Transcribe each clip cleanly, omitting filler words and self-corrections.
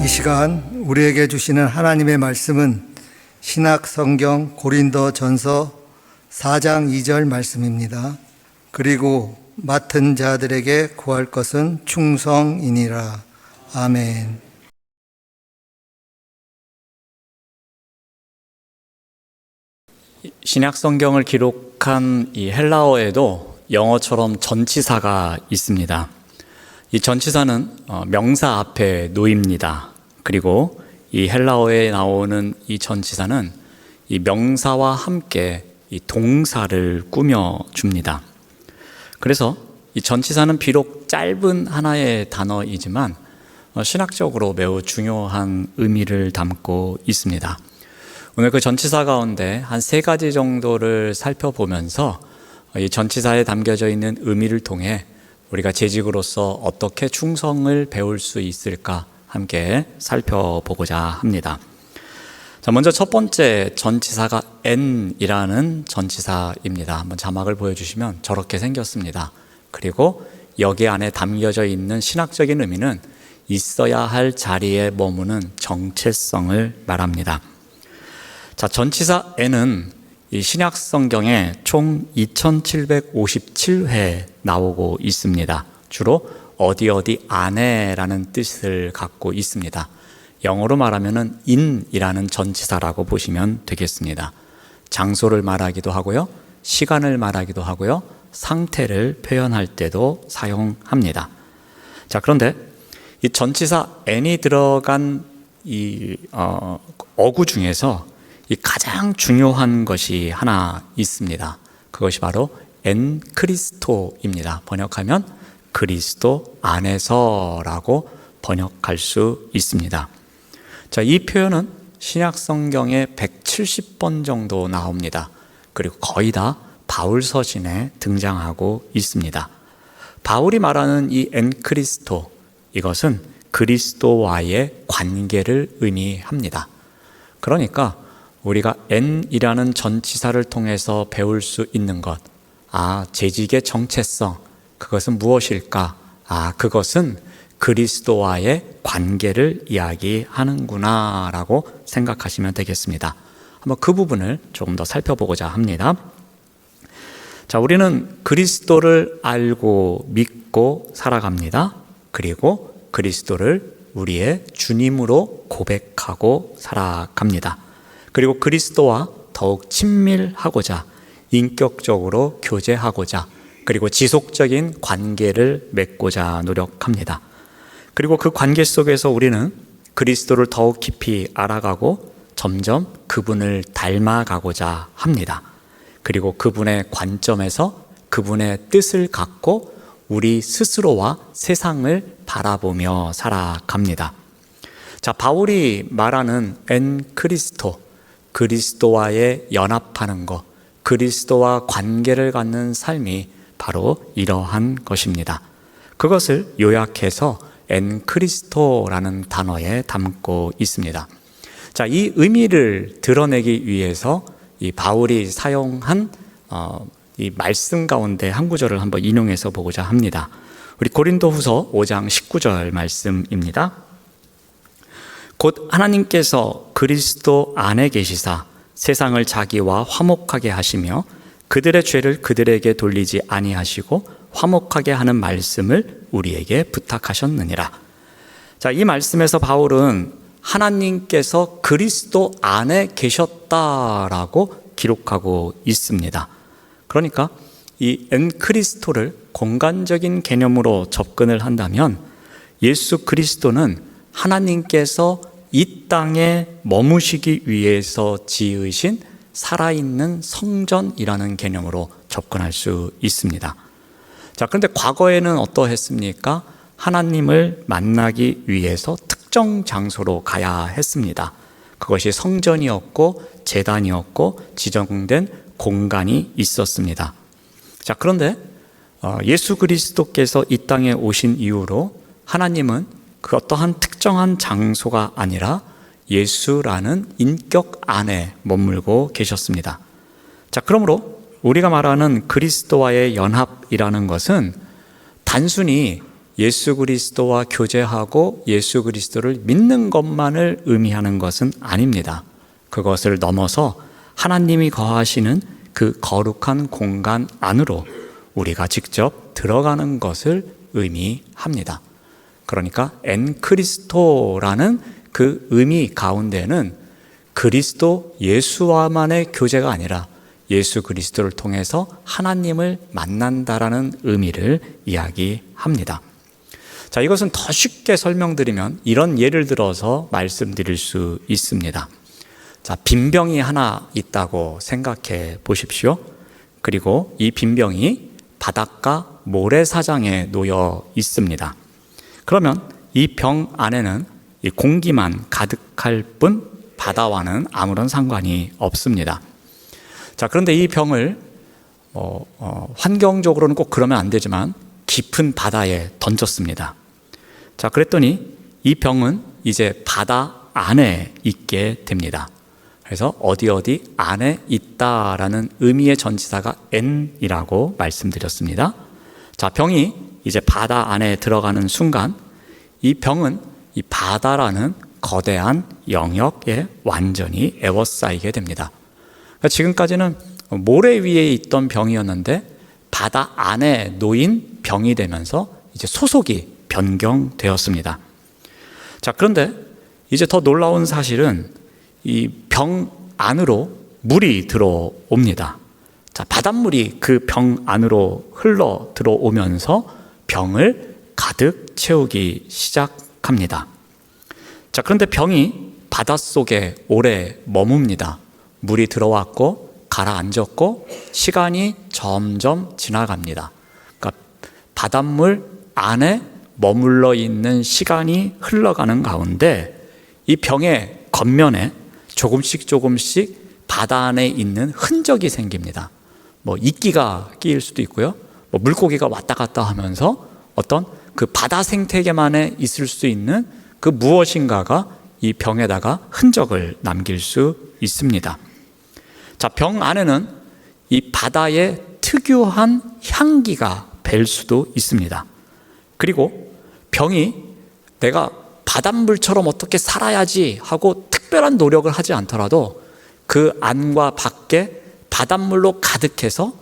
이 시간 우리에게 주시는 하나님의 말씀은 신약 성경 고린도전서 4장 2절 말씀입니다. 그리고 맡은 자들에게 구할 것은 충성이니라. 아멘. 신약 성경을 기록한 이 헬라어에도 영어처럼 전치사가 있습니다. 이 전치사는 명사 앞에 놓입니다. 그리고 이 헬라어에 나오는 이 전치사는 이 명사와 함께 이 동사를 꾸며줍니다. 그래서 이 전치사는 비록 짧은 하나의 단어이지만 신학적으로 매우 중요한 의미를 담고 있습니다. 오늘 그 전치사 가운데 한 3가지 정도를 살펴보면서 이 전치사에 담겨져 있는 의미를 통해 우리가 재직으로서 어떻게 충성을 배울 수 있을까 함께 살펴보고자 합니다. 자, 먼저 첫 번째 전치사가 n이라는 전치사입니다. 한번 자막을 보여주시면 저렇게 생겼습니다. 그리고 여기 안에 담겨져 있는 신학적인 의미는 있어야 할 자리에 머무는 정체성을 말합니다. 자, 전치사 n은 이 신약 성경에 총 2757회 나오고 있습니다. 주로 어디 안에라는 뜻을 갖고 있습니다. 영어로 말하면은 in이라는 전치사라고 보시면 되겠습니다. 장소를 말하기도 하고요, 시간을 말하기도 하고요, 상태를 표현할 때도 사용합니다. 자, 그런데 이 전치사 n이 들어간 이 어구 중에서 이 가장 중요한 것이 하나 있습니다. 그것이 바로 엔 크리스토입니다. 번역하면 그리스도 안에서라고 번역할 수 있습니다. 자, 이 표현은 신약 성경에 170번 정도 나옵니다. 그리고 거의 다 바울 서신에 등장하고 있습니다. 바울이 말하는 이 엔 크리스토, 이것은 그리스도와의 관계를 의미합니다. 그러니까 우리가 n이라는 전치사를 통해서 배울 수 있는 것, 재직의 정체성, 그것은 무엇일까? 그것은 그리스도와의 관계를 이야기하는구나 라고 생각하시면 되겠습니다. 한번 그 부분을 조금 더 살펴보고자 합니다. 자, 우리는 그리스도를 알고 믿고 살아갑니다. 그리고 그리스도를 우리의 주님으로 고백하고 살아갑니다. 그리고 그리스도와 더욱 친밀하고자, 인격적으로 교제하고자, 그리고 지속적인 관계를 맺고자 노력합니다. 그리고 그 관계 속에서 우리는 그리스도를 더욱 깊이 알아가고 점점 그분을 닮아가고자 합니다. 그리고 그분의 관점에서 그분의 뜻을 갖고 우리 스스로와 세상을 바라보며 살아갑니다. 자, 바울이 말하는 엔 크리스토, 그리스도와의 연합하는 것, 그리스도와 관계를 갖는 삶이 바로 이러한 것입니다. 그것을 요약해서 엔 크리스토라는 단어에 담고 있습니다. 자, 이 의미를 드러내기 위해서 이 바울이 사용한 이 말씀 가운데 한 구절을 한번 인용해서 보고자 합니다. 우리 고린도후서 5장 19절 말씀입니다. 곧 하나님께서 그리스도 안에 계시사 세상을 자기와 화목하게 하시며 그들의 죄를 그들에게 돌리지 아니하시고 화목하게 하는 말씀을 우리에게 부탁하셨느니라. 자, 이 말씀에서 바울은 하나님께서 그리스도 안에 계셨다라고 기록하고 있습니다. 그러니까 이 엔크리스토를 공간적인 개념으로 접근을 한다면 예수 그리스도는 하나님께서 이 땅에 머무시기 위해서 지으신 살아있는 성전이라는 개념으로 접근할 수 있습니다. 자, 그런데 과거에는 어떠했습니까? 하나님을 만나기 위해서 특정 장소로 가야 했습니다. 그것이 성전이었고 제단이었고 지정된 공간이 있었습니다. 자, 그런데 예수 그리스도께서 이 땅에 오신 이후로 하나님은 그 어떠한 특정한 장소가 아니라 예수라는 인격 안에 머물고 계셨습니다. 자, 그러므로 우리가 말하는 그리스도와의 연합이라는 것은 단순히 예수 그리스도와 교제하고 예수 그리스도를 믿는 것만을 의미하는 것은 아닙니다. 그것을 넘어서 하나님이 거하시는 그 거룩한 공간 안으로 우리가 직접 들어가는 것을 의미합니다. 그러니까 엔크리스토라는 그 의미 가운데는 그리스도 예수와만의 교제가 아니라 예수 그리스도를 통해서 하나님을 만난다라는 의미를 이야기합니다. 자, 이것은 더 쉽게 설명드리면 이런 예를 들어서 말씀드릴 수 있습니다. 자, 빈병이 하나 있다고 생각해 보십시오. 그리고 이 빈병이 바닷가 모래사장에 놓여 있습니다. 그러면 이 병 안에는 이 공기만 가득할 뿐 바다와는 아무런 상관이 없습니다. 자, 그런데 이 병을 환경적으로는 꼭 그러면 안 되지만 깊은 바다에 던졌습니다. 자, 그랬더니 이 병은 이제 바다 안에 있게 됩니다. 그래서 어디 안에 있다라는 의미의 전치사가 n이라고 말씀드렸습니다. 자, 병이 이제 바다 안에 들어가는 순간 이 병은 이 바다라는 거대한 영역에 완전히 에워싸이게 됩니다. 그러니까 지금까지는 모래 위에 있던 병이었는데 바다 안에 놓인 병이 되면서 이제 소속이 변경되었습니다. 자, 그런데 이제 더 놀라운 사실은 이 병 안으로 물이 들어옵니다. 자, 바닷물이 그 병 안으로 흘러 들어오면서 병을 가득 채우기 시작합니다. 자, 그런데 병이 바닷속에 오래 머뭅니다. 물이 들어왔고 가라앉았고 시간이 점점 지나갑니다. 그러니까 바닷물 안에 머물러 있는 시간이 흘러가는 가운데 이 병의 겉면에 조금씩 바다 안에 있는 흔적이 생깁니다. 뭐 이끼가 끼일 수도 있고요. 뭐 물고기가 왔다 갔다 하면서 어떤 그 바다 생태계만에 있을 수 있는 그 무엇인가가 이 병에다가 흔적을 남길 수 있습니다. 자, 병 안에는 이 바다의 특유한 향기가 배 수도 있습니다. 그리고 병이 내가 바닷물처럼 어떻게 살아야지 하고 특별한 노력을 하지 않더라도 그 안과 밖에 바닷물로 가득해서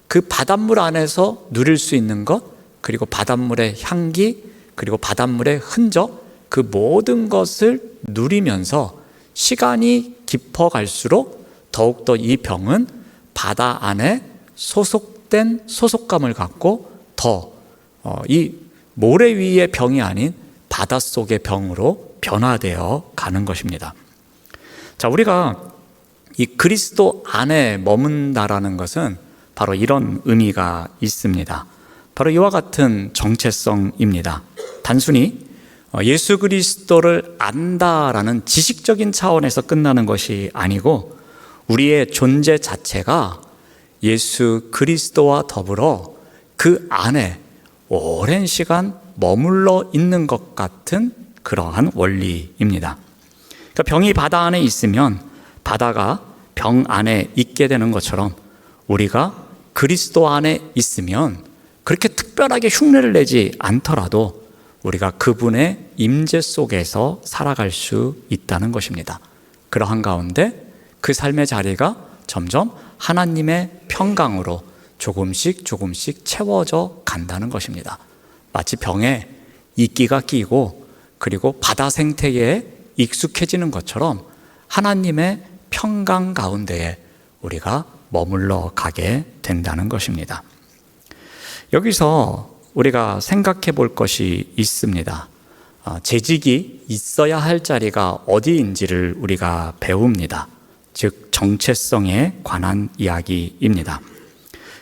그 바닷물 안에서 누릴 수 있는 것, 그리고 바닷물의 향기, 그리고 바닷물의 흔적, 그 모든 것을 누리면서 시간이 깊어갈수록 더욱더 이 병은 바다 안에 소속된 소속감을 갖고 더 이 모래 위의 병이 아닌 바닷속의 병으로 변화되어 가는 것입니다. 자, 우리가 이 그리스도 안에 머문다라는 것은 바로 이런 의미가 있습니다. 바로 이와 같은 정체성입니다. 단순히 예수 그리스도를 안다라는 지식적인 차원에서 끝나는 것이 아니고 우리의 존재 자체가 예수 그리스도와 더불어 그 안에 오랜 시간 머물러 있는 것 같은 그러한 원리입니다. 그러니까 병이 바다 안에 있으면 바다가 병 안에 있게 되는 것처럼 우리가 그리스도 안에 있으면 그렇게 특별하게 흉내를 내지 않더라도 우리가 그분의 임재 속에서 살아갈 수 있다는 것입니다. 그러한 가운데 그 삶의 자리가 점점 하나님의 평강으로 조금씩 채워져 간다는 것입니다. 마치 병에 이끼가 끼고 그리고 바다 생태계에 익숙해지는 것처럼 하나님의 평강 가운데에 우리가 머물러 가게 된다는 것입니다. 여기서 우리가 생각해 볼 것이 있습니다. 재직이 있어야 할 자리가 어디인지를 우리가 배웁니다. 즉 정체성에 관한 이야기입니다.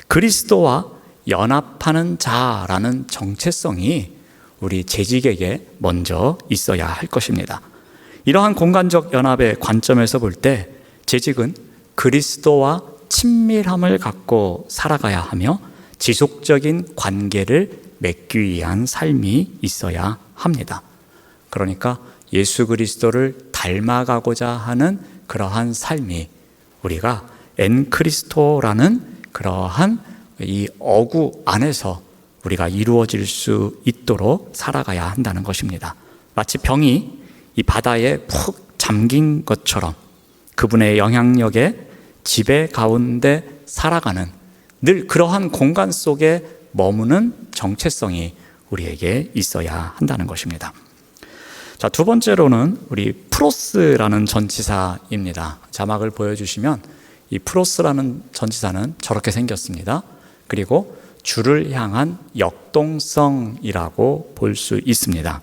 그리스도와 연합하는 자라는 정체성이 우리 재직에게 먼저 있어야 할 것입니다. 이러한 공간적 연합의 관점에서 볼 때 재직은 그리스도와 친밀함을 갖고 살아가야 하며 지속적인 관계를 맺기 위한 삶이 있어야 합니다. 그러니까 예수 그리스도를 닮아가고자 하는 그러한 삶이 우리가 엔크리스토라는 그러한 이 어구 안에서 우리가 이루어질 수 있도록 살아가야 한다는 것입니다. 마치 병이 이 바다에 푹 잠긴 것처럼 그분의 영향력에 지배 가운데 살아가는 늘 그러한 공간 속에 머무는 정체성이 우리에게 있어야 한다는 것입니다. 자, 두 번째로는 우리 프로스라는 전치사입니다. 자막을 보여주시면 이 프로스라는 전치사는 저렇게 생겼습니다. 그리고 주를 향한 역동성이라고 볼 수 있습니다.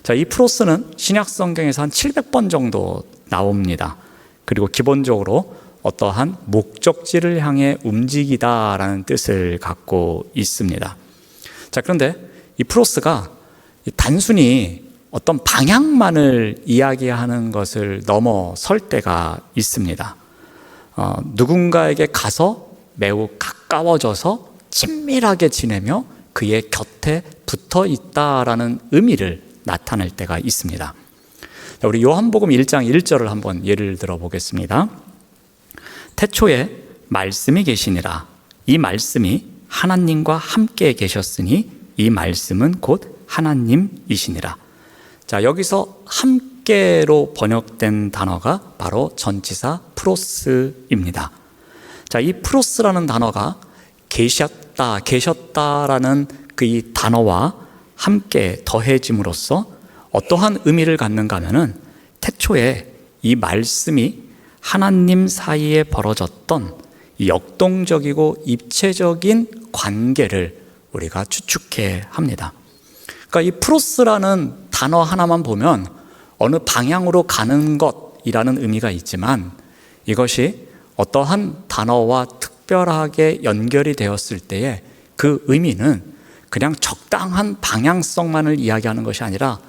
자, 이 프로스는 신약 성경에서 한 700번 정도 나옵니다. 그리고 기본적으로 어떠한 목적지를 향해 움직이다라는 뜻을 갖고 있습니다. 자, 그런데 이 프로스가 단순히 어떤 방향만을 이야기하는 것을 넘어설 때가 있습니다. 누군가에게 가서 매우 가까워져서 친밀하게 지내며 그의 곁에 붙어 있다라는 의미를 나타낼 때가 있습니다. 우리 요한복음 1장 1절을 한번 예를 들어 보겠습니다. 태초에 말씀이 계시니라. 이 말씀이 하나님과 함께 계셨으니 이 말씀은 곧 하나님이시니라. 자, 여기서 함께로 번역된 단어가 바로 전치사 프로스입니다. 자, 이 프로스라는 단어가 계셨다라는 그 이 단어와 함께 더해짐으로써 어떠한 의미를 갖는가 하면은 태초에 이 말씀이 하나님 사이에 벌어졌던 이 역동적이고 입체적인 관계를 우리가 추측해 합니다. 그러니까 이 프로스라는 단어 하나만 보면 어느 방향으로 가는 것이라는 의미가 있지만 이것이 어떠한 단어와 특별하게 연결이 되었을 때에 그 의미는 그냥 적당한 방향성만을 이야기하는 것이 아니라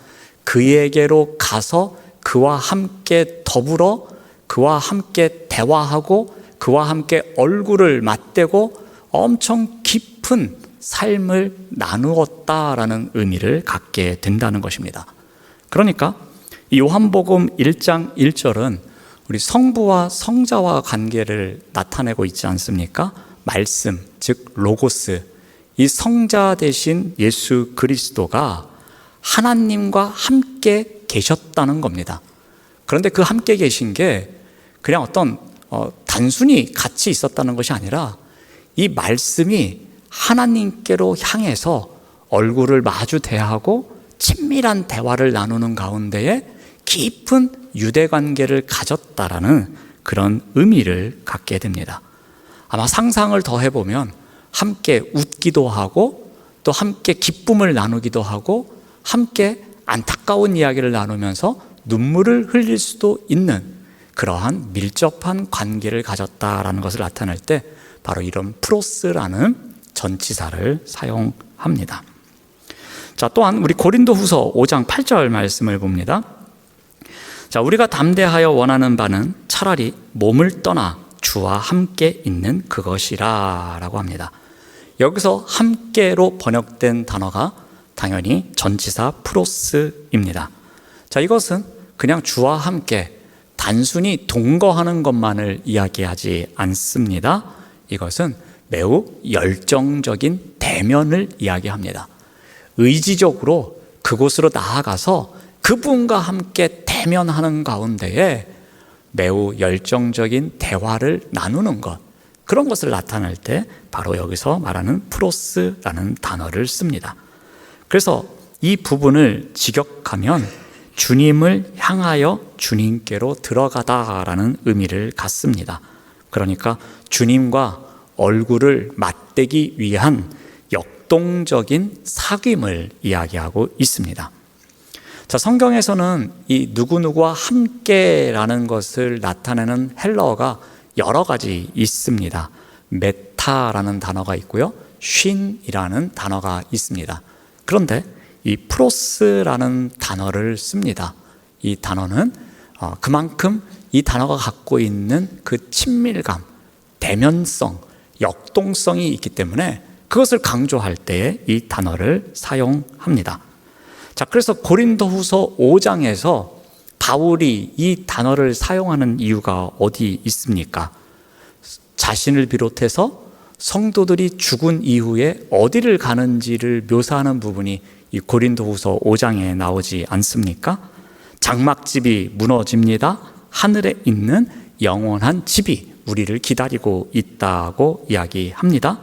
그에게로 가서 그와 함께 더불어 그와 함께 대화하고 그와 함께 얼굴을 맞대고 엄청 깊은 삶을 나누었다라는 의미를 갖게 된다는 것입니다. 그러니까 이 요한복음 1장 1절은 우리 성부와 성자와 관계를 나타내고 있지 않습니까? 말씀, 즉 로고스, 이 성자 되신 예수 그리스도가 하나님과 함께 계셨다는 겁니다. 그런데 그 함께 계신 게 그냥 어떤 단순히 같이 있었다는 것이 아니라 이 말씀이 하나님께로 향해서 얼굴을 마주 대하고 친밀한 대화를 나누는 가운데에 깊은 유대관계를 가졌다라는 그런 의미를 갖게 됩니다. 아마 상상을 더 해보면 함께 웃기도 하고 또 함께 기쁨을 나누기도 하고 함께 안타까운 이야기를 나누면서 눈물을 흘릴 수도 있는 그러한 밀접한 관계를 가졌다라는 것을 나타낼 때 바로 이런 프로스라는 전치사를 사용합니다. 자, 또한 우리 고린도후서 5장 8절 말씀을 봅니다. 자, 우리가 담대하여 원하는 바는 차라리 몸을 떠나 주와 함께 있는 그것이라 라고 합니다. 여기서 함께로 번역된 단어가 당연히 전치사 프로스입니다. 자, 이것은 그냥 주와 함께 단순히 동거하는 것만을 이야기하지 않습니다. 이것은 매우 열정적인 대면을 이야기합니다. 의지적으로 그곳으로 나아가서 그분과 함께 대면하는 가운데에 매우 열정적인 대화를 나누는 것, 그런 것을 나타낼 때 바로 여기서 말하는 프로스라는 단어를 씁니다. 그래서 이 부분을 직역하면 주님을 향하여 주님께로 들어가다라는 의미를 갖습니다. 그러니까 주님과 얼굴을 맞대기 위한 역동적인 사귐을 이야기하고 있습니다. 자, 성경에서는 이 누구누구와 함께라는 것을 나타내는 헬라어가 여러 가지 있습니다. 메타라는 단어가 있고요, 쉰이라는 단어가 있습니다. 그런데 이 프로스라는 단어를 씁니다. 이 단어는 그만큼 이 단어가 갖고 있는 그 친밀감, 대면성, 역동성이 있기 때문에 그것을 강조할 때에 이 단어를 사용합니다. 자, 그래서 고린도후서 5장에서 바울이 이 단어를 사용하는 이유가 어디 있습니까? 자신을 비롯해서 성도들이 죽은 이후에 어디를 가는지를 묘사하는 부분이 이 고린도후서 5장에 나오지 않습니까? 장막집이 무너집니다. 하늘에 있는 영원한 집이 우리를 기다리고 있다고 이야기합니다.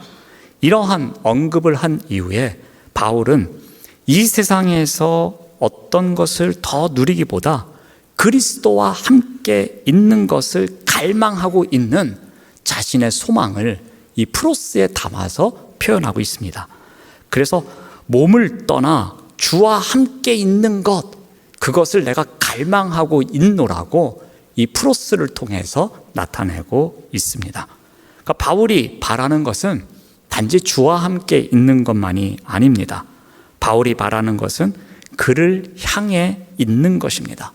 이러한 언급을 한 이후에 바울은 이 세상에서 어떤 것을 더 누리기보다 그리스도와 함께 있는 것을 갈망하고 있는 자신의 소망을 이 프로스에 담아서 표현하고 있습니다. 그래서 몸을 떠나 주와 함께 있는 것, 그것을 내가 갈망하고 있노라고 이 프로스를 통해서 나타내고 있습니다. 그러니까 바울이 바라는 것은 단지 주와 함께 있는 것만이 아닙니다. 바울이 바라는 것은 그를 향해 있는 것입니다.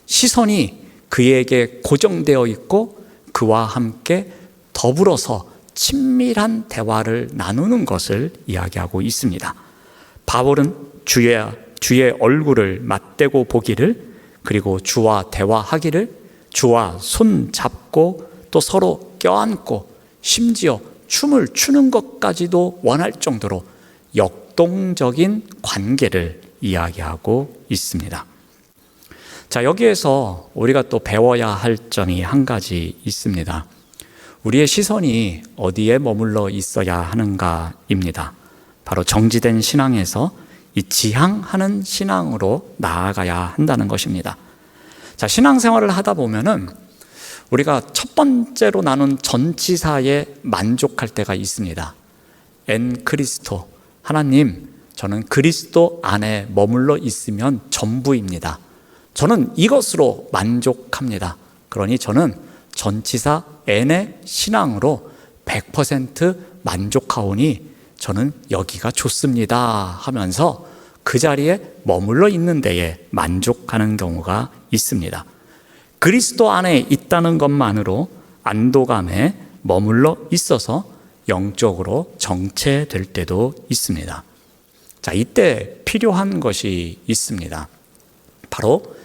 시선이 그에게 고정되어 있고 그와 함께 더불어서 친밀한 대화를 나누는 것을 이야기하고 있습니다. 바울은 주의 얼굴을 맞대고 보기를, 그리고 주와 대화하기를, 주와 손 잡고 또 서로 껴안고 심지어 춤을 추는 것까지도 원할 정도로 역동적인 관계를 이야기하고 있습니다. 자, 여기에서 우리가 또 배워야 할 점이 한 가지 있습니다. 우리의 시선이 어디에 머물러 있어야 하는가입니다. 바로 정지된 신앙에서 이 지향하는 신앙으로 나아가야 한다는 것입니다. 자, 신앙생활을 하다 보면은 우리가 첫 번째로 나눈 전치사에 만족할 때가 있습니다. 엔 크리스토, 하나님, 저는 그리스도 안에 머물러 있으면 전부입니다. 저는 이것으로 만족합니다. 그러니 저는 전치사 N의 신앙으로 100% 만족하오니 저는 여기가 좋습니다 하면서 그 자리에 머물러 있는 데에 만족하는 경우가 있습니다. 그리스도 안에 있다는 것만으로 안도감에 머물러 있어서 영적으로 정체될 때도 있습니다. 자, 이때 필요한 것이 있습니다. 바로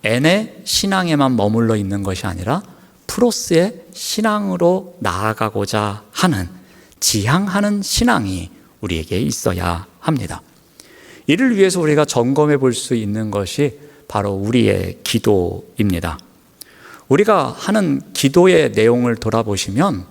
N의 신앙에만 머물러 있는 것이 아니라 프로스의 신앙으로 나아가고자 하는, 지향하는 신앙이 우리에게 있어야 합니다. 이를 위해서 우리가 점검해 볼 수 있는 것이 바로 우리의 기도입니다. 우리가 하는 기도의 내용을 돌아보시면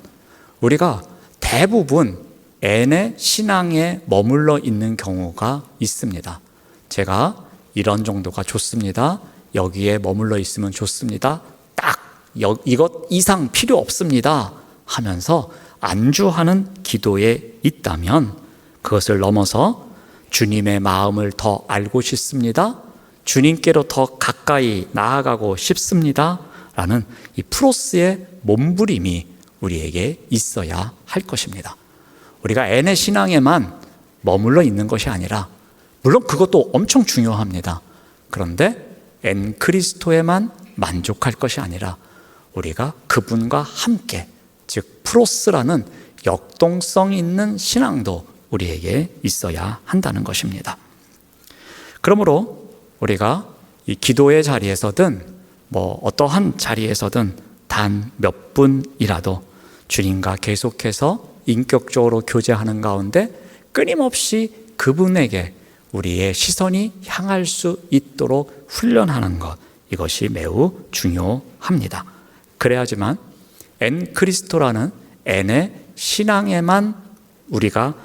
우리가 대부분 N의 신앙에 머물러 있는 경우가 있습니다. 제가 이런 정도가 좋습니다. 여기에 머물러 있으면 좋습니다. 딱 이것 이상 필요 없습니다 하면서 안주하는 기도에 있다면, 그것을 넘어서 주님의 마음을 더 알고 싶습니다, 주님께로 더 가까이 나아가고 싶습니다 라는 이 프로스의 몸부림이 우리에게 있어야 할 것입니다. 우리가 N의 신앙에만 머물러 있는 것이 아니라, 물론 그것도 엄청 중요합니다. 그런데 N 그리스도에만 만족할 것이 아니라 우리가 그분과 함께, 즉 프로스라는 역동성 있는 신앙도 우리에게 있어야 한다는 것입니다. 그러므로 우리가 이 기도의 자리에서든 어떠한 자리에서든 단 몇 분이라도 주님과 계속해서 인격적으로 교제하는 가운데 끊임없이 그분에게 우리의 시선이 향할 수 있도록 훈련하는 것, 이것이 매우 중요합니다. 그래야지만 N 그리스도라는 N의 신앙에만 우리가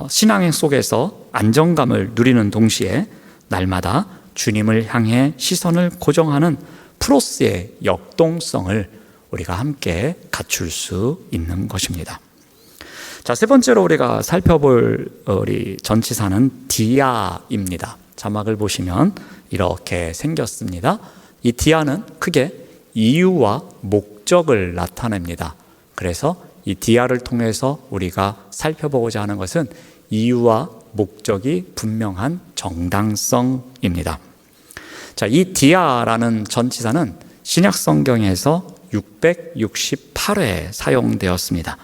신앙 속에서 안정감을 누리는 동시에 날마다 주님을 향해 시선을 고정하는 프로스의 역동성을 우리가 함께 갖출 수 있는 것입니다. 자, 세 번째로 우리가 살펴볼 우리 전치사는 디아입니다. 자막을 보시면 이렇게 생겼습니다. 이 디아는 크게 이유와 목적을 나타냅니다. 그래서 이 디아를 통해서 우리가 살펴보고자 하는 것은 이유와 목적이 분명한 정당성입니다. 자, 이 디아라는 전치사는 신약 성경에서 668회 사용되었습니다.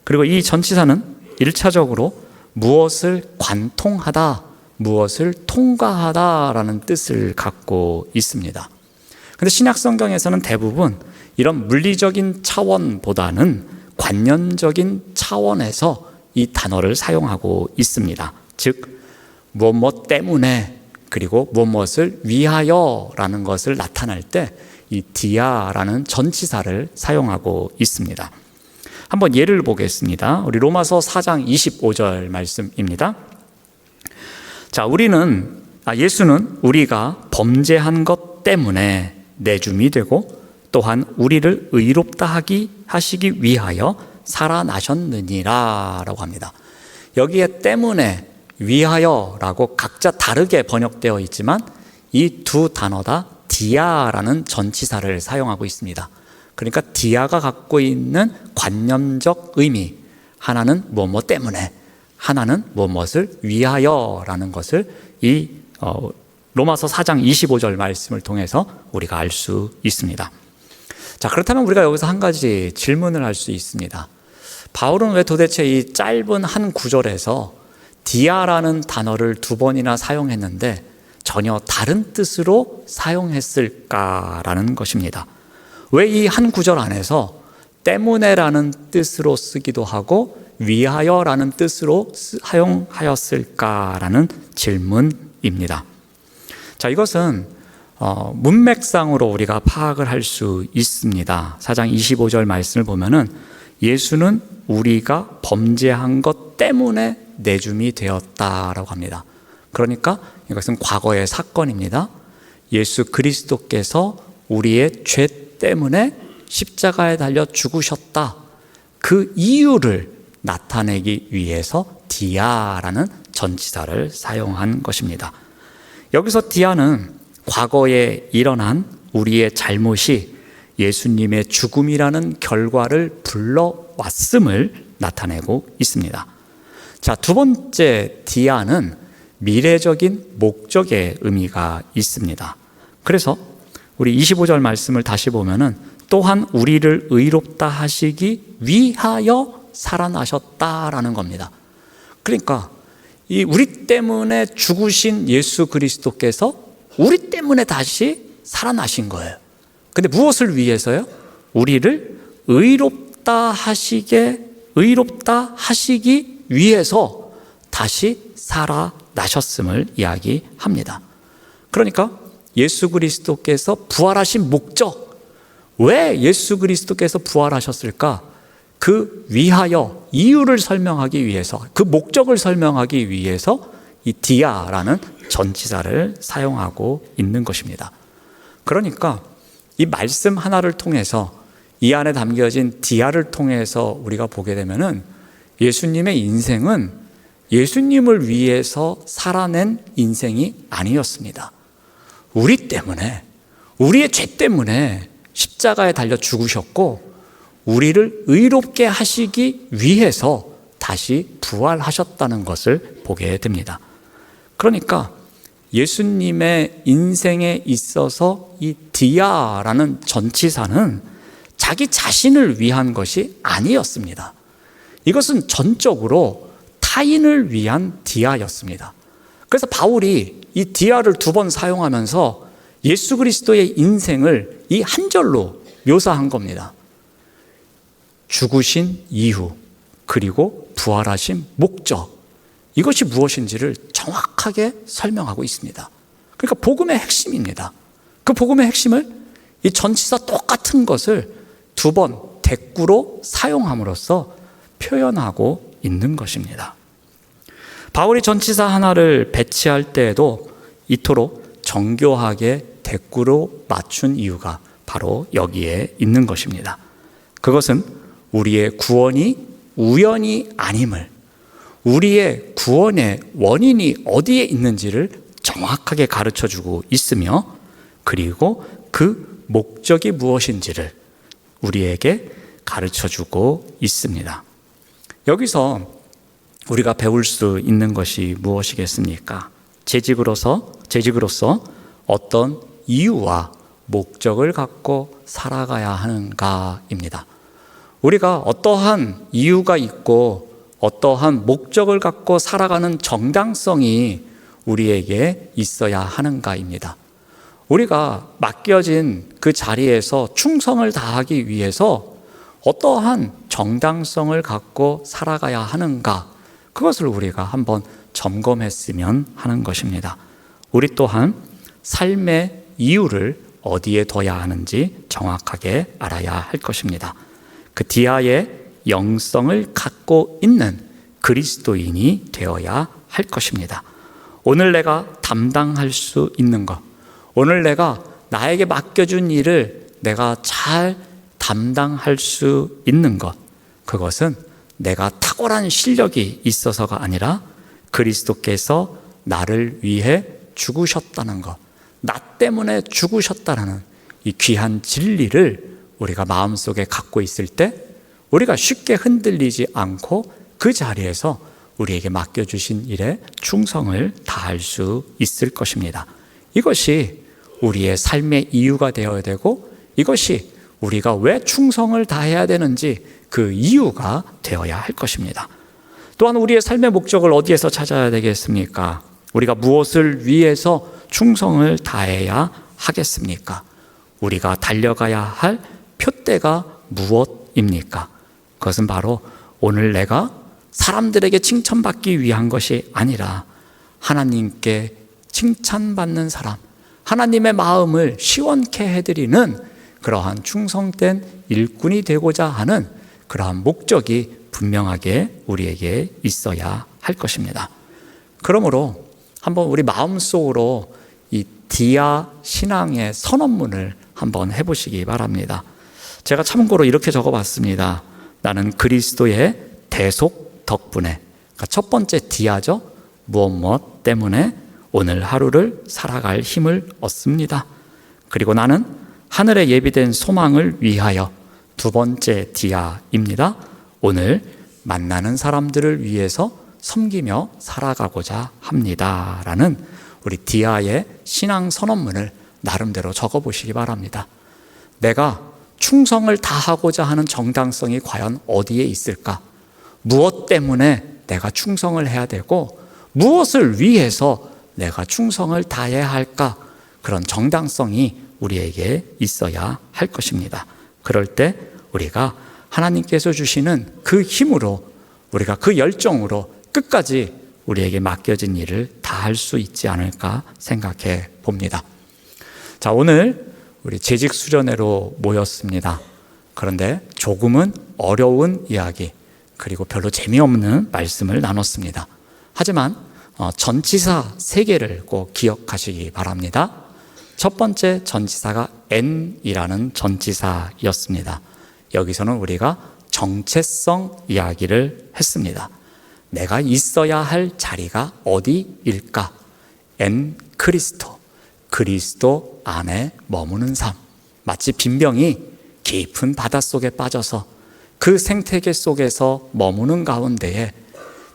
그리고 이 전치사는 1차적으로 무엇을 관통하다, 무엇을 통과하다라는 뜻을 갖고 있습니다. 그런데 신약 성경에서는 대부분 이런 물리적인 차원보다는 관념적인 차원에서 이 단어를 사용하고 있습니다. 즉 무엇 때문에 그리고 무엇을 위하여라는 것을 나타낼 때 이 디아라는 전치사를 사용하고 있습니다. 한번 예를 보겠습니다. 우리 로마서 4장 25절 말씀입니다. 자, 예수는 우리가 범죄한 것 때문에 내줌이 되고 또한 우리를 의롭다 하시기 위하여 살아나셨느니라 라고 합니다. 여기에 때문에 위하여라고 각자 다르게 번역되어 있지만 이 두 단어 다 디아라는 전치사를 사용하고 있습니다. 그러니까 디아가 갖고 있는 관념적 의미, 하나는 무엇 때문에, 하나는 무엇을 위하여라는 것을 이 로마서 4장 25절 말씀을 통해서 우리가 알 수 있습니다. 자, 그렇다면 우리가 여기서 한 가지 질문을 할 수 있습니다. 바울은 왜 도대체 이 짧은 한 구절에서 디아라는 단어를 두 번이나 사용했는데 전혀 다른 뜻으로 사용했을까라는 것입니다. 왜 이 한 구절 안에서 때문에라는 뜻으로 쓰기도 하고 위하여라는 뜻으로 사용하였을까라는 질문입니다. 자, 이것은 문맥상으로 우리가 파악을 할 수 있습니다. 4장 25절 말씀을 보면은 예수는 우리가 범죄한 것 때문에 내줌이 되었다라고 합니다. 그러니까 이것은 과거의 사건입니다. 예수 그리스도께서 우리의 죄 때문에 십자가에 달려 죽으셨다. 그 이유를 나타내기 위해서 디아라는 전치사를 사용한 것입니다. 여기서 디아는 과거에 일어난 우리의 잘못이 예수님의 죽음이라는 결과를 불러왔음을 나타내고 있습니다. 자, 두 번째 디아는 미래적인 목적의 의미가 있습니다. 그래서 우리 25절 말씀을 다시 보면은 또한 우리를 의롭다 하시기 위하여 살아나셨다라는 겁니다. 그러니까 이 우리 때문에 죽으신 예수 그리스도께서 우리 때문에 다시 살아나신 거예요. 근데 무엇을 위해서요? 우리를 의롭다 하시기 위해서 다시 살아나셨음을 이야기합니다. 그러니까 예수 그리스도께서 부활하신 목적, 왜 예수 그리스도께서 부활하셨을까? 그 위하여, 이유를 설명하기 위해서, 그 목적을 설명하기 위해서 이 디아라는 전치사를 사용하고 있는 것입니다. 그러니까 이 말씀 하나를 통해서, 이 안에 담겨진 디아를 통해서 우리가 보게 되면은 예수님의 인생은 예수님을 위해서 살아낸 인생이 아니었습니다. 우리 때문에, 우리의 죄 때문에 십자가에 달려 죽으셨고 우리를 의롭게 하시기 위해서 다시 부활하셨다는 것을 보게 됩니다. 그러니까 예수님의 인생에 있어서 이 디아라는 전치사는 자기 자신을 위한 것이 아니었습니다. 이것은 전적으로 타인을 위한 디아였습니다. 그래서 바울이 이 디아를 두 번 사용하면서 예수 그리스도의 인생을 이 한 절로 묘사한 겁니다. 죽으신 이유, 그리고 부활하신 목적, 이것이 무엇인지를 정확하게 설명하고 있습니다. 그러니까 복음의 핵심입니다. 그 복음의 핵심을 이 전치사 똑같은 것을 두 번 대꾸로 사용함으로써 표현하고 있는 것입니다. 바울이 전치사 하나를 배치할 때에도 이토록 정교하게 대꾸로 맞춘 이유가 바로 여기에 있는 것입니다. 그것은 우리의 구원이 우연이 아님을, 우리의 구원의 원인이 어디에 있는지를 정확하게 가르쳐주고 있으며, 그리고 그 목적이 무엇인지를 우리에게 가르쳐주고 있습니다. 여기서 우리가 배울 수 있는 것이 무엇이겠습니까? 재직으로서 어떤 이유와 목적을 갖고 살아가야 하는가입니다. 우리가 어떠한 이유가 있고 어떠한 목적을 갖고 살아가는 정당성이 우리에게 있어야 하는가입니다. 우리가 맡겨진 그 자리에서 충성을 다하기 위해서 어떠한 정당성을 갖고 살아가야 하는가? 그것을 우리가 한번 점검했으면 하는 것입니다. 우리 또한 삶의 이유를 어디에 둬야 하는지 정확하게 알아야 할 것입니다. 그 디아의 영성을 갖고 있는 그리스도인이 되어야 할 것입니다. 오늘 내가 담당할 수 있는 것, 오늘 내가 나에게 맡겨준 일을 내가 잘 담당할 수 있는 것, 그것은 내가 탁월한 실력이 있어서가 아니라 그리스도께서 나를 위해 죽으셨다는 것, 나 때문에 죽으셨다는 이 귀한 진리를 우리가 마음속에 갖고 있을 때 우리가 쉽게 흔들리지 않고 그 자리에서 우리에게 맡겨주신 일에 충성을 다할 수 있을 것입니다. 이것이 우리의 삶의 이유가 되어야 되고, 이것이 우리가 왜 충성을 다해야 되는지 그 이유가 되어야 할 것입니다. 또한 우리의 삶의 목적을 어디에서 찾아야 되겠습니까? 우리가 무엇을 위해서 충성을 다해야 하겠습니까? 우리가 달려가야 할 표대가 무엇입니까? 그것은 바로 오늘 내가 사람들에게 칭찬받기 위한 것이 아니라 하나님께 칭찬받는 사람, 하나님의 마음을 시원케 해드리는 그러한 충성된 일꾼이 되고자 하는 그러한 목적이 분명하게 우리에게 있어야 할 것입니다. 그러므로 한번 우리 마음속으로 이 디아 신앙의 선언문을 한번 해보시기 바랍니다. 제가 참고로 이렇게 적어봤습니다. 나는 그리스도의 대속 덕분에, 그러니까 첫 번째 디아죠. 무엇 때문에 오늘 하루를 살아갈 힘을 얻습니다. 그리고 나는 하늘에 예비된 소망을 위하여, 두 번째 디아입니다. 오늘 만나는 사람들을 위해서 섬기며 살아가고자 합니다. 라는 우리 디아의 신앙 선언문을 나름대로 적어보시기 바랍니다. 내가 충성을 다하고자 하는 정당성이 과연 어디에 있을까? 무엇 때문에 내가 충성을 해야 되고 무엇을 위해서 내가 충성을 다해야 할까? 그런 정당성이 우리에게 있어야 할 것입니다. 그럴 때 우리가 하나님께서 주시는 그 힘으로, 우리가 그 열정으로 끝까지 우리에게 맡겨진 일을 다 할 수 있지 않을까 생각해 봅니다. 자, 오늘 우리 재직 수련회로 모였습니다. 그런데 조금은 어려운 이야기, 그리고 별로 재미없는 말씀을 나눴습니다. 하지만 전치사 3개를 꼭 기억하시기 바랍니다. 첫 번째 전치사가 N이라는 전치사였습니다. 여기서는 우리가 정체성 이야기를 했습니다. 내가 있어야 할 자리가 어디일까? N 크리스토, 그리스도 안에 머무는 삶. 마치 빈병이 깊은 바닷속에 빠져서 그 생태계 속에서 머무는 가운데에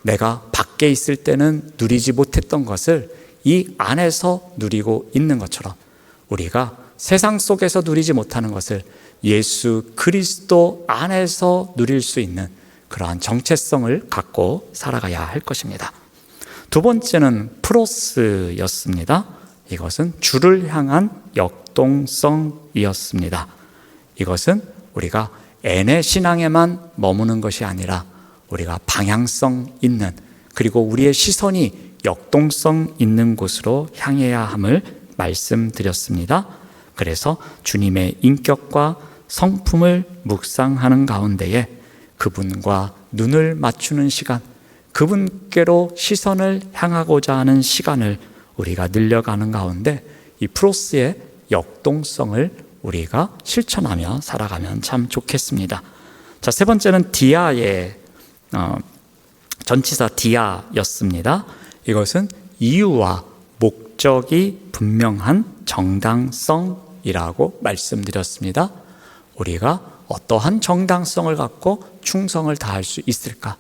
내가 밖에 있을 때는 누리지 못했던 것을 이 안에서 누리고 있는 것처럼 우리가 세상 속에서 누리지 못하는 것을 예수 그리스도 안에서 누릴 수 있는 그러한 정체성을 갖고 살아가야 할 것입니다. 두 번째는 프로스였습니다. 이것은 주를 향한 역동성이었습니다. 이것은 우리가 N의 신앙에만 머무는 것이 아니라 우리가 방향성 있는, 그리고 우리의 시선이 역동성 있는 곳으로 향해야 함을 말씀드렸습니다. 그래서 주님의 인격과 성품을 묵상하는 가운데에 그분과 눈을 맞추는 시간, 그분께로 시선을 향하고자 하는 시간을 우리가 늘려가는 가운데 이 프로스의 역동성을 우리가 실천하며 살아가면 참 좋겠습니다. 자, 세 번째는 디아의 전치사 디아였습니다. 이것은 이유와 목적이 분명한 정당성이라고 말씀드렸습니다. 우리가 어떠한 정당성을 갖고 충성을 다할 수 있을까?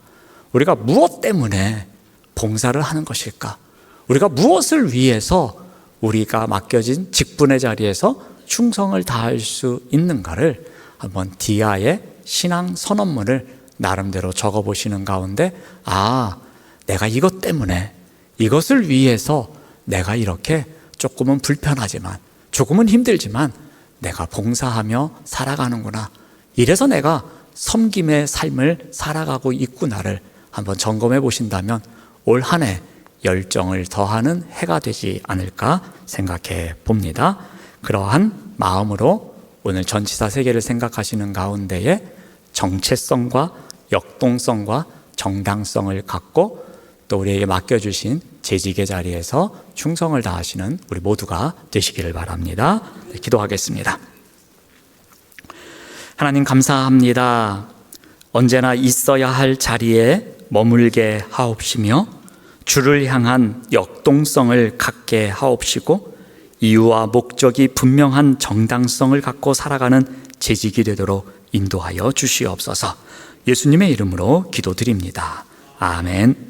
우리가 무엇 때문에 봉사를 하는 것일까? 우리가 무엇을 위해서 우리가 맡겨진 직분의 자리에서 충성을 다할 수 있는가를 한번 디아의 신앙 선언문을 나름대로 적어보시는 가운데, 아, 내가 이것 때문에, 이것을 위해서 내가 이렇게 조금은 불편하지만, 조금은 힘들지만 내가 봉사하며 살아가는구나. 이래서 내가 섬김의 삶을 살아가고 있구나를 한번 점검해 보신다면 올 한 해 열정을 더하는 해가 되지 않을까 생각해 봅니다. 그러한 마음으로 오늘 전치사 세 개를 생각하시는 가운데에 정체성과 역동성과 정당성을 갖고 또 우리에게 맡겨주신 재직의 자리에서 충성을 다하시는 우리 모두가 되시기를 바랍니다. 네, 기도하겠습니다. 하나님 감사합니다. 언제나 있어야 할 자리에 머물게 하옵시며 주를 향한 역동성을 갖게 하옵시고 이유와 목적이 분명한 정당성을 갖고 살아가는 재직이 되도록 인도하여 주시옵소서. 예수님의 이름으로 기도드립니다. 아멘.